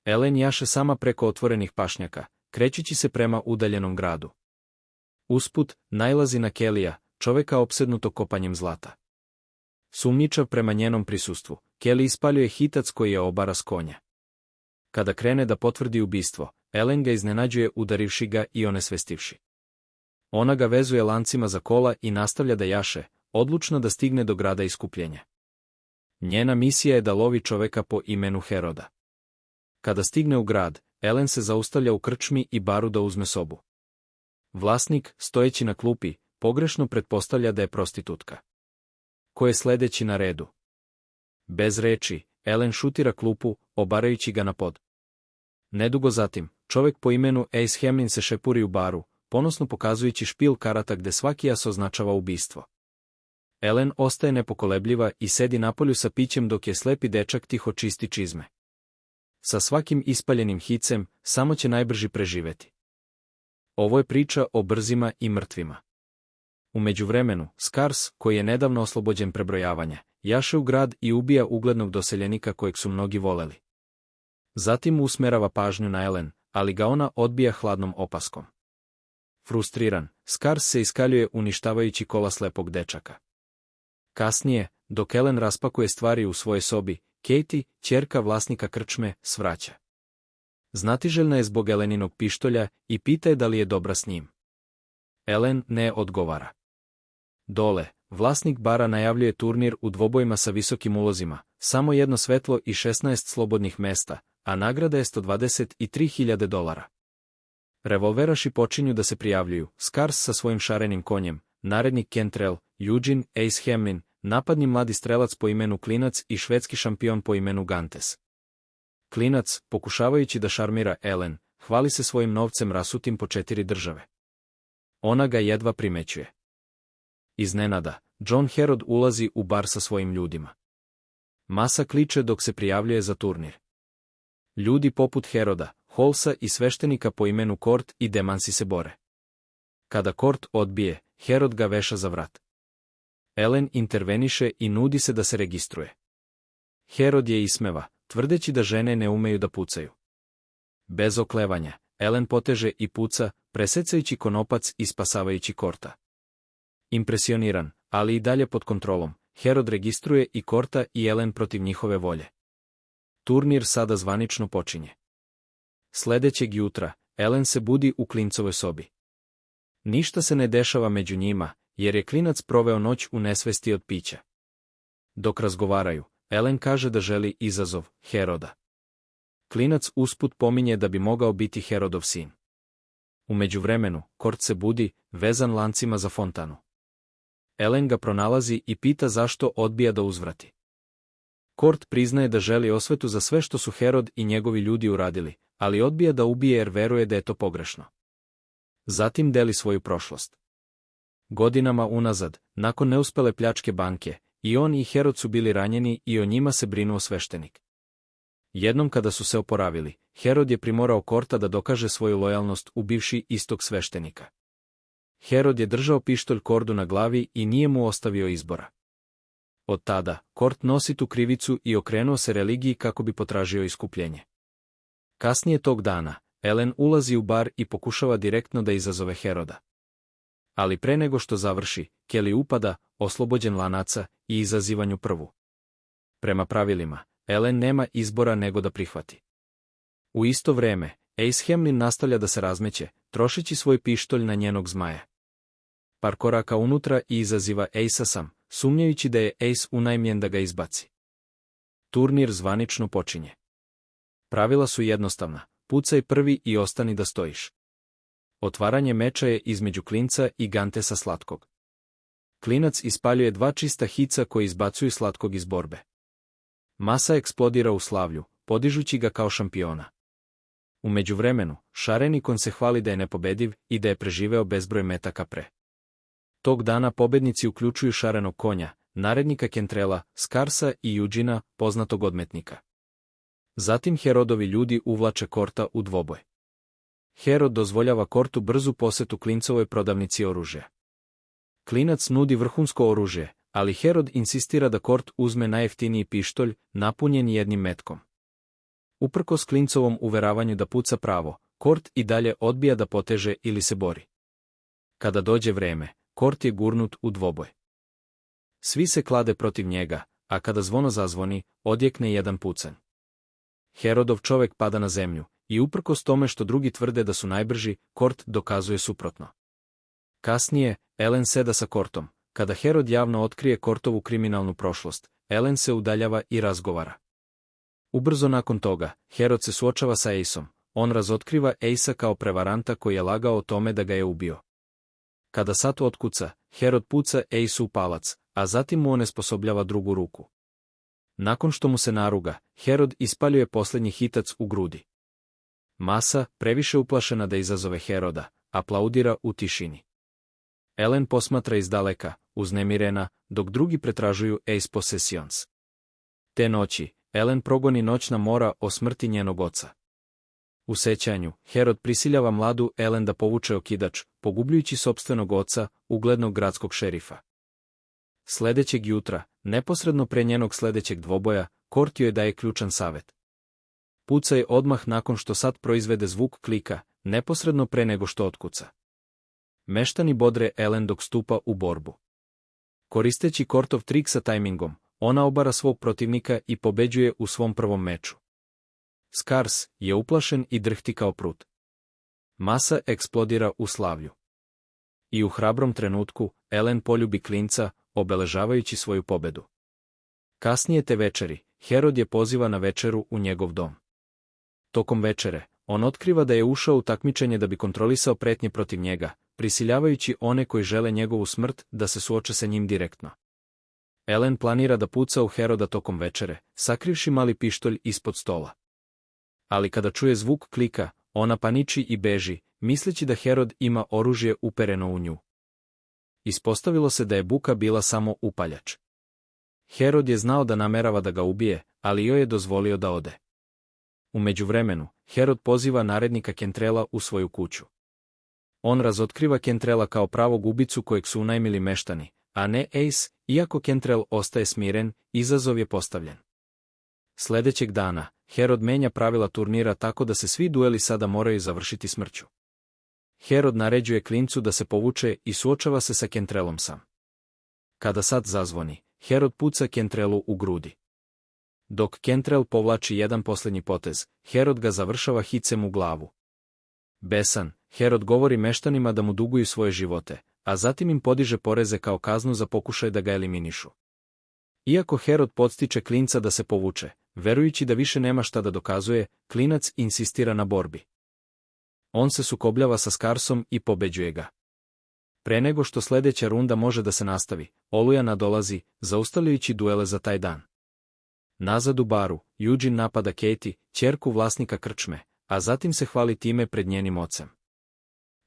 Ellen jaše sama preko otvorenih pašnjaka, krećući se prema udaljenom gradu. Usput, nailazi na Kellya, čoveka opsednutog kopanjem zlata. Sumnjičav prema njenom prisustvu, Kelly ispaljuje hitac koji je obara s konja. Kada krene da potvrdi ubistvo, Ellen ga iznenađuje udarivši ga i onesvestivši. Ona ga vezuje lancima za kola i nastavlja da jaše, odlučna da stigne do grada iskupljenja. Njena misija je da lovi čoveka po imenu Heroda. Kada stigne u grad, Ellen se zaustavlja u krčmi i baru da uzme sobu. Vlasnik, stojeći na klupi, pogrešno pretpostavlja da je prostitutka. Ko je sledeći na redu? Bez reči, Ellen šutira klupu, obarajući ga na pod. Nedugo zatim, čovek po imenu Ace Hamlin se šepuri u baru, ponosno pokazujući špil karata gde svaki as označava ubistvo. Ellen ostaje nepokolebljiva i sedi napolju sa pićem dok je slepi dečak tiho čisti čizme. Sa svakim ispaljenim hicem, samo će najbrži preživeti. Ovo je priča o brzima i mrtvima. U međuvremenu, Scars, koji je nedavno oslobođen prebrojavanja, jaše u grad i ubija uglednog doseljenika kojeg su mnogi voleli. Zatim usmerava pažnju na Ellen, ali ga ona odbija hladnom opaskom. Frustriran, Scars se iskaljuje uništavajući kola slepog dečaka. Kasnije, dok Ellen raspakuje stvari u svojoj sobi, Katie, ćerka vlasnika krčme, svraća. Znatiželjna je zbog Elleninog pištolja i pita je da li je dobra s njim. Ellen ne odgovara. Dole, vlasnik bara najavljuje turnir u dvobojima sa visokim ulozima, samo jedno svetlo i 16 slobodnih mesta, a nagrada je $123.000. Revolveraši počinju da se prijavljuju, Scars sa svojim šarenim konjem, narednik Kentrell, Eugene, Ace Hamlin, napadni mladi strelac po imenu Klinac i švedski šampion po imenu Gantes. Klinac, pokušavajući da šarmira Ellen, hvali se svojim novcem rasutim po 4 države. Ona ga jedva primećuje. Iznenada, John Herod ulazi u bar sa svojim ljudima. Masa kliče dok se prijavljuje za turnir. Ljudi poput Heroda, Holsa i sveštenika po imenu Kort i Demansi se bore. Kada Kort odbije, Herod ga veša za vrat. Ellen interveniše i nudi se da se registruje. Herod je ismeva, tvrdeći da žene ne umeju da pucaju. Bez oklevanja, Ellen poteže i puca, presecajući konopac i spasavajući Korta. Impresioniran, ali i dalje pod kontrolom, Herod registruje i Korta i Ellen protiv njihove volje. Turnir sada zvanično počinje. Sledećeg jutra, Ellen se budi u Klincovoj sobi. Ništa se ne dešava među njima, jer je Klinac proveo noć u nesvesti od pića. Dok razgovaraju, Ellen kaže da želi izazov Heroda. Klinac usput pominje da bi mogao biti Herodov sin. U međuvremenu, Kort se budi, vezan lancima za fontanu. Ellen ga pronalazi i pita zašto odbija da uzvrati. Kort priznaje da želi osvetu za sve što su Herod i njegovi ljudi uradili, ali odbija da ubije jer veruje da je to pogrešno. Zatim deli svoju prošlost. Godinama unazad, nakon neuspele pljačke banke, i on i Herod su bili ranjeni i o njima se brinuo sveštenik. Jednom kada su se oporavili, Herod je primorao Korta da dokaže svoju lojalnost ubivši istog sveštenika. Herod je držao pištolj Kordu na glavi i nije mu ostavio izbora. Od tada, Kort nosi tu krivicu i okrenuo se religiji kako bi potražio iskupljenje. Kasnije tog dana, Ellen ulazi u bar i pokušava direktno da izazove Heroda. Ali pre nego što završi, Kelly upada, oslobođen lanaca, i izazivanju prvu. Prema pravilima, Ellen nema izbora nego da prihvati. U isto vreme, Ace Hamlin nastavlja da se razmeće, trošeći svoj pištolj na njenog zmaja. Par koraka unutra i izaziva Ace-a sam, sumnjajući da je Ace unajmljen da ga izbaci. Turnir zvanično počinje. Pravila su jednostavna, pucaj prvi i ostani da stojiš. Otvaranje meča je između Klinca i Gantesa Slatkog. Klinac ispaljuje 2 čista hica koji izbacuju Slatkog iz borbe. Masa eksplodira u slavlju, podižući ga kao šampiona. U međuvremenu, šareni kon se hvali da je nepobediv i da je preživeo bezbroj metaka pre. Tog dana pobednici uključuju šarenog konja, narednika Kentrela, Scarsa i Eugena, poznatog odmetnika. Zatim Herodovi ljudi uvlače Korta u dvoboj. Herod dozvoljava Kortu brzu posetu Klincovoj prodavnici oružja. Klinac nudi vrhunsko oružje, ali Herod insistira da Kort uzme najjeftiniji pištolj, napunjen jednim metkom. Uprkos klincovom uveravanju da puca pravo, Kort i dalje odbija da poteže ili se bori. Kada dođe vreme, Kort je gurnut u dvoboj. Svi se klade protiv njega, a kada zvono zazvoni, odjekne jedan pucanj. Herodov čovek pada na zemlju, i uprkos tome što drugi tvrde da su najbrži, Kort dokazuje suprotno. Kasnije, Ellen seda sa Kortom. Kada Herod javno otkrije Kortovu kriminalnu prošlost, Ellen se udaljava i razgovara. Ubrzo nakon toga, Herod se suočava sa Eisom. On razotkriva Eisa kao prevaranta koji je lagao o tome da ga je ubio. Kada sat otkuca, Herod puca Eisu u palac, a zatim mu onesposobljava drugu ruku. Nakon što mu se naruga, Herod ispaljuje posljednji hitac u grudi. Masa, previše uplašena da izazove Heroda, aplaudira u tišini. Ellen posmatra izdaleka, uznemirena, dok drugi pretražuju Eis possessions. Te noći, Ellen progoni noćna mora o smrti njenog oca. U sećanju, Herod prisiljava mladu Ellen da povuče okidač, pogubljujući sopstvenog oca, uglednog gradskog šerifa. Sledećeg jutra, neposredno pre njenog sledećeg dvoboja, Kort joj daje ključan savet. Pucaj odmah nakon što sat proizvede zvuk klika, neposredno pre nego što otkuca. Meštani bodre Ellen dok stupa u borbu. Koristeći Kortov trik sa tajmingom, ona obara svog protivnika i pobeđuje u svom prvom meču. Skars je uplašen i drhti kao prut. Masa eksplodira u slavlju. I u hrabrom trenutku, Ellen poljubi klinca, obeležavajući svoju pobedu. Kasnije te večeri, Herod je poziva na večeru u njegov dom. Tokom večere, on otkriva da je ušao u takmičenje da bi kontrolisao pretnje protiv njega, prisiljavajući one koji žele njegovu smrt da se suoče sa njim direktno. Ellen planira da puca u Heroda tokom večere, sakrivši mali pištolj ispod stola. Ali kada čuje zvuk klika, ona paniči i beži, misleći da Herod ima oružje upereno u nju. Ispostavilo se da je buka bila samo upaljač. Herod je znao da namerava da ga ubije, ali joj je dozvolio da ode. U međuvremenu, Herod poziva narednika Kentrela u svoju kuću. On razotkriva Kentrela kao pravog ubicu kojeg su unajmili meštani, a ne Eis, iako Kentrel ostaje smiren, izazov je postavljen. Sledećeg dana, Herod menja pravila turnira tako da se svi dueli sada moraju završiti smrću. Herod naređuje klincu da se povuče i suočava se sa Kentrelom sam. Kada sat zazvoni, Herod puca Kentrelu u grudi. Dok Kentrel povlači jedan posljednji potez, Herod ga završava hicem u glavu. Besan, Herod govori meštanima da mu duguju svoje živote, a zatim im podiže poreze kao kaznu za pokušaj da ga eliminišu. Iako Herod podstiče klinca da se povuče, verujući da više nema šta da dokazuje, klinac insistira na borbi. On se sukobljava sa Skarsom i pobeđuje ga. Pre nego što sledeća runda može da se nastavi, Oluja nadolazi, zaustavljajući duele za taj dan. Nazad u baru, Eugene napada Katie, ćerku vlasnika krčme, a zatim se hvali time pred njenim ocem.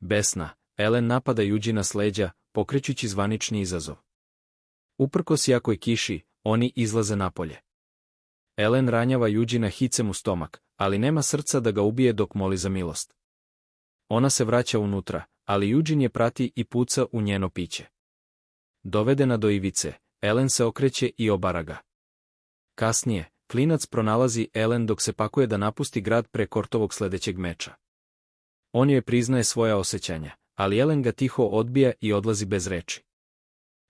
Besna, Ellen napada Eugenea s leđa, pokrećući zvanični izazov. Uprkos jakoj kiši, oni izlaze napolje. Ellen ranjava Eugenea hicem u stomak, ali nema srca da ga ubije dok moli za milost. Ona se vraća unutra, ali Eugene je prati i puca u njeno piće. Dovedena do ivice, Ellen se okreće i obara ga. Kasnije, klinac pronalazi Ellen dok se pakuje da napusti grad pre Kortovog sledećeg meča. On joj priznaje svoja osjećanja, ali Ellen ga tiho odbija i odlazi bez reči.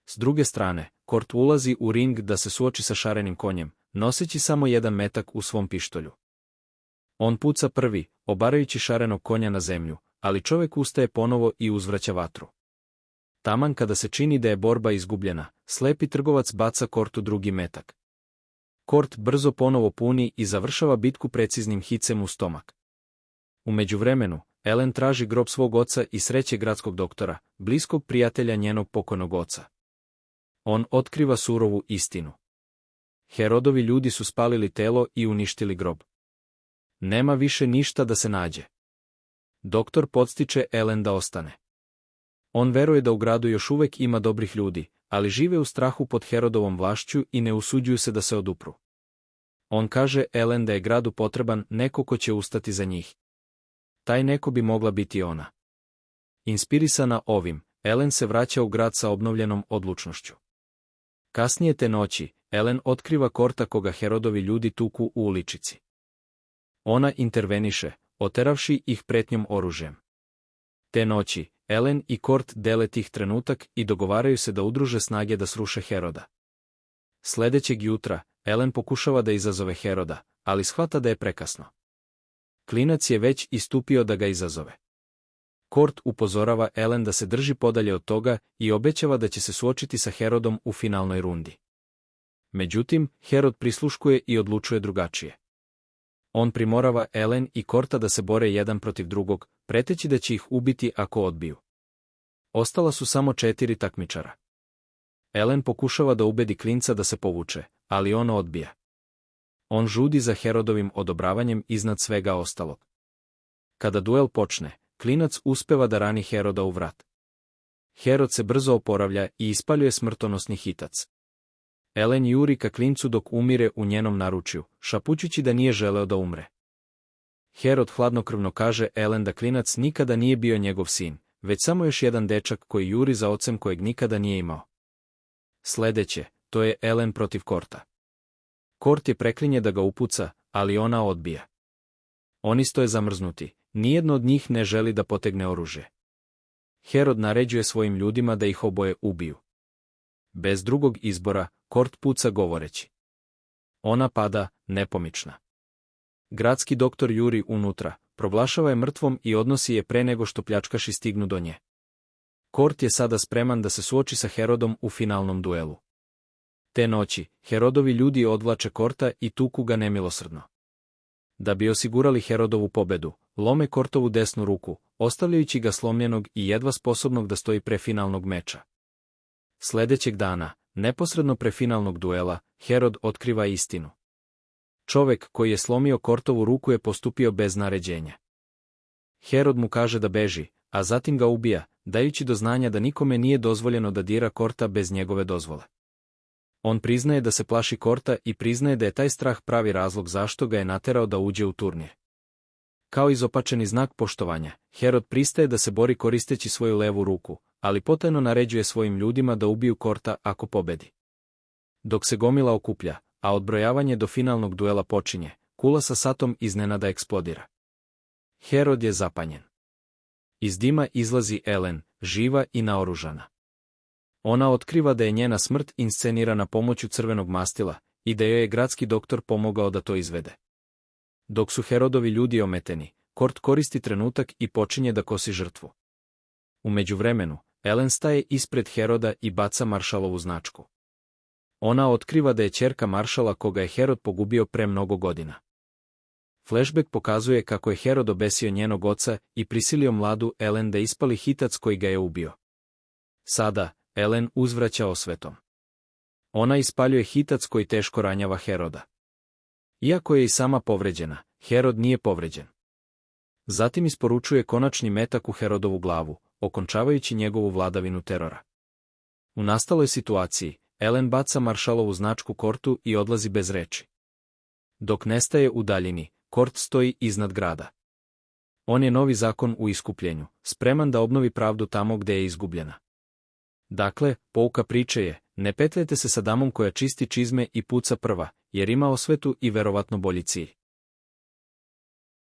S druge strane, Kort ulazi u ring da se suoči sa šarenim konjem, noseći samo jedan metak u svom pištolju. On puca prvi, obarajući šarenog konja na zemlju, ali čovjek ustaje ponovo i uzvraća vatru. Taman kada se čini da je borba izgubljena, slepi trgovac baca Kortu drugi metak. Kort brzo ponovo puni i završava bitku preciznim hicem u stomak. U međuvremenu, Ellen traži grob svog oca i sreće gradskog doktora, bliskog prijatelja njenog pokojnog oca. On otkriva surovu istinu. Herodovi ljudi su spalili telo i uništili grob. Nema više ništa da se nađe. Doktor podstiče Ellen da ostane. On veruje da u gradu još uvek ima dobrih ljudi, ali žive u strahu pod Herodovom vlašću i ne usuđuju se da se odupru. On kaže Ellen da je gradu potreban neko ko će ustati za njih. Taj neko bi mogla biti ona. Inspirisana ovim, Ellen se vraća u grad sa obnovljenom odlučnošću. Kasnije te noći, Ellen otkriva Korta koga Herodovi ljudi tuku u uličici. Ona interveniše, oteravši ih pretnjom oružjem. Te noći, Ellen i Kort dele tih trenutak i dogovaraju se da udruže snage da sruše Heroda. Sljedećeg jutra, Ellen pokušava da izazove Heroda, ali shvata da je prekasno. Klinac je već istupio da ga izazove. Kort upozorava Ellen da se drži podalje od toga i obećava da će se suočiti sa Herodom u finalnoj rundi. Međutim, Herod prisluškuje i odlučuje drugačije. On primorava Ellen i Korta da se bore jedan protiv drugog, preteći da će ih ubiti ako odbiju. Ostala su samo 4 takmičara. Ellen pokušava da ubedi klinca da se povuče, ali on odbija. On žudi za Herodovim odobravanjem iznad svega ostalog. Kada duel počne, klinac uspeva da rani Heroda u vrat. Herod se brzo oporavlja i ispaljuje smrtonosni hitac. Ellen juri ka klincu dok umire u njenom naručju, šapućući da nije želeo da umre. Herod hladnokrvno kaže Ellen da klinac nikada nije bio njegov sin, već samo još jedan dečak koji juri za ocem kojeg nikada nije imao. Sljedeće, to je Ellen protiv Korta. Kort je preklinje da ga upuca, ali ona odbija. Oni stoje zamrznuti, nijedno od njih ne želi da potegne oružje. Herod naređuje svojim ljudima da ih oboje ubiju. Bez drugog izbora, Kort puca govoreći. Ona pada, nepomična. Gradski doktor juri unutra, proglašava je mrtvom i odnosi je pre nego što pljačkaši stignu do nje. Kort je sada spreman da se suoči sa Herodom u finalnom duelu. Te noći, Herodovi ljudi odvlače Korta i tuku ga nemilosrdno. Da bi osigurali Herodovu pobedu, lome Kortovu desnu ruku, ostavljajući ga slomljenog i jedva sposobnog da stoji pre finalnog meča. Sljedećeg dana, neposredno pre finalnog duela, Herod otkriva istinu. Čovek koji je slomio Kortovu ruku je postupio bez naređenja. Herod mu kaže da beži, a zatim ga ubija, dajući do znanja da nikome nije dozvoljeno da dira Korta bez njegove dozvole. On priznaje da se plaši Korta i priznaje da je taj strah pravi razlog zašto ga je naterao da uđe u turnir. Kao izopačeni znak poštovanja, Herod pristaje da se bori koristeći svoju levu ruku, ali potajno naređuje svojim ljudima da ubiju Korta ako pobedi. Dok se gomila okuplja, a odbrojavanje do finalnog duela počinje, kula sa satom iznenada eksplodira. Herod je zapanjen. Iz dima izlazi Ellen, živa i naoružana. Ona otkriva da je njena smrt inscenirana pomoću crvenog mastila i da joj je gradski doktor pomogao da to izvede. Dok su Herodovi ljudi ometeni, Kort koristi trenutak i počinje da kosi žrtvu. U međuvremenu, Ellen staje ispred Heroda i baca maršalovu značku. Ona otkriva da je ćerka maršala koga je Herod pogubio pre mnogo godina. Flashback pokazuje kako je Herod obesio njenog oca i prisilio mladu Ellen da ispali hitac koji ga je ubio. Sada, Ellen uzvraća osvetom. Ona ispaljuje hitac koji teško ranjava Heroda. Iako je i sama povređena, Herod nije povređen. Zatim isporučuje konačni metak u Herodovu glavu, okončavajući njegovu vladavinu terora. U nastaloj situaciji, Ellen baca maršalovu značku Kortu i odlazi bez reči. Dok nestaje u daljini, Kort stoji iznad grada. On je novi zakon u iskupljenju, spreman da obnovi pravdu tamo gde je izgubljena. Dakle, pouka priče je, ne petljajte se sa damom koja čisti čizme i puca prva, jer ima osvetu i verovatno bolji cilj.